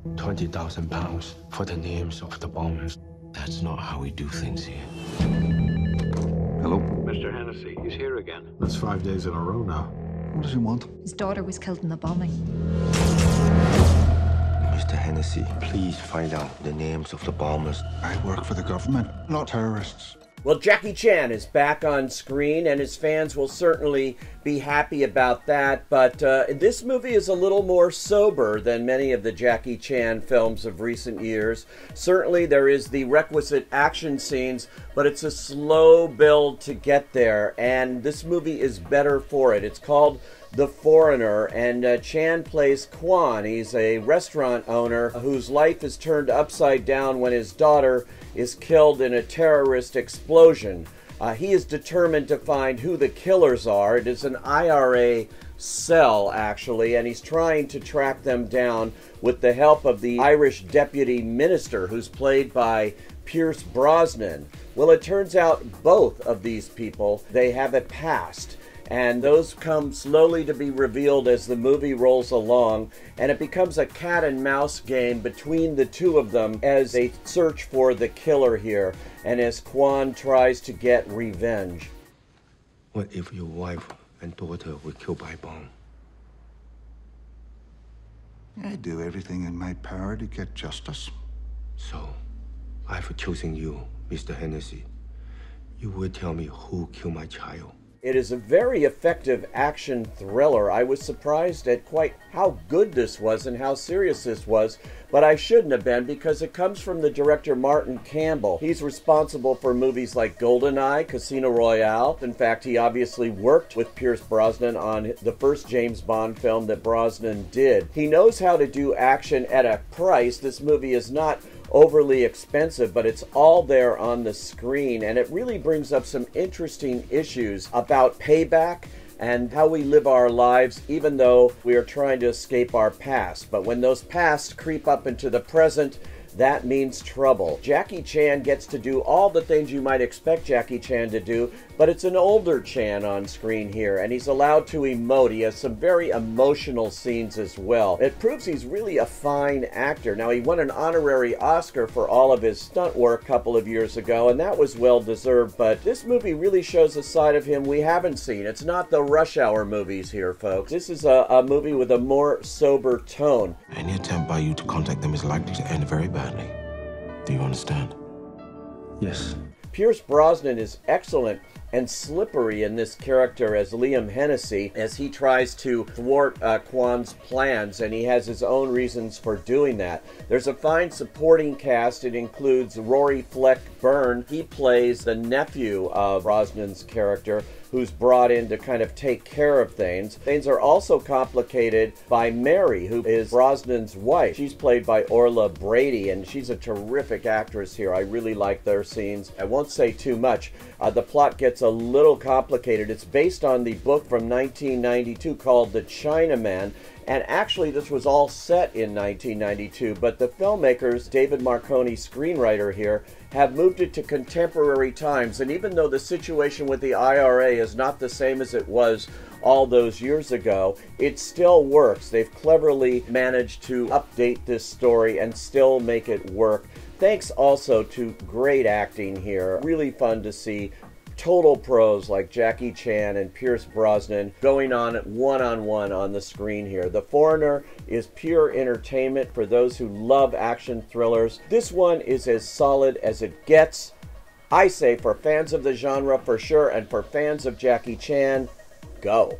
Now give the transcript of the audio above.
£20,000 for the names of the bombers. That's not how we do things here. Hello? Mr. Hennessy, he's here again. That's 5 days in a row now. What does he want? His daughter was killed in the bombing. Mr. Hennessy, please find out the names of the bombers. I work for the government, not terrorists. Well, Jackie Chan is back on screen, and his fans will certainly be happy about that. But this movie is a little more sober than many of the Jackie Chan films of recent years. Certainly, there is the requisite action scenes, but it's a slow build to get there, and this movie is better for it. It's called The Foreigner, and Chan plays Kwan. He's a restaurant owner whose life is turned upside down when his daughter is killed in a terrorist explosion. He is determined to find who the killers are. It is an IRA cell, actually, and he's trying to track them down with the help of the Irish deputy minister, who's played by Pierce Brosnan. Well, it turns out both of these people, they have a past. And those come slowly to be revealed as the movie rolls along, and it becomes a cat and mouse game between the two of them as they search for the killer here, and as Kwan tries to get revenge. What if your wife and daughter were killed by bomb? I do everything in my power to get justice. So, I've chosen you, Mr. Hennessy. You will tell me who killed my child. It is a very effective action thriller. I was surprised at quite how good this was and how serious this was, but I shouldn't have been because it comes from the director Martin Campbell. He's responsible for movies like GoldenEye, Casino Royale. In fact, he obviously worked with Pierce Brosnan on the first James Bond film that Brosnan did. He knows how to do action at a price. This movie is not overly expensive, but it's all there on the screen, and it really brings up some interesting issues about payback and how we live our lives even though we are trying to escape our past. But when those pasts creep up into the present, that means trouble. Jackie Chan gets to do all the things you might expect Jackie Chan to do, but it's an older Chan on screen here, and he's allowed to emote. He has some very emotional scenes as well. It proves he's really a fine actor. Now, he won an honorary Oscar for all of his stunt work a couple of years ago, and that was well deserved, but this movie really shows a side of him we haven't seen. It's not the Rush Hour movies here, folks. This is a movie with a more sober tone. Any attempt by you to contact them is likely to end very badly. Do you understand? Yes. Pierce Brosnan is excellent and slippery in this character as Liam Hennessy as he tries to thwart Kwan's plans, and he has his own reasons for doing that. There's a fine supporting cast. It includes Rory Fleck Byrne. He plays the nephew of Brosnan's character, who's brought in to kind of take care of things. Things are also complicated by Mary, who is Brosnan's wife. She's played by Orla Brady, and she's a terrific actress here. I really like their scenes. I won't say too much. The plot gets a little complicated. It's based on the book from 1992 called The Chinaman, and actually this was all set in 1992, but the filmmakers, David Marconi, screenwriter here, have moved it to contemporary times, and even though the situation with the IRA is not the same as it was all those years ago, it still works. They've cleverly managed to update this story and still make it work. Thanks also to great acting here. Really fun to see total pros like Jackie Chan and Pierce Brosnan going on one-on-one on the screen here. The Foreigner is pure entertainment for those who love action thrillers. This one is as solid as it gets. I say for fans of the genre for sure, and for fans of Jackie Chan, go.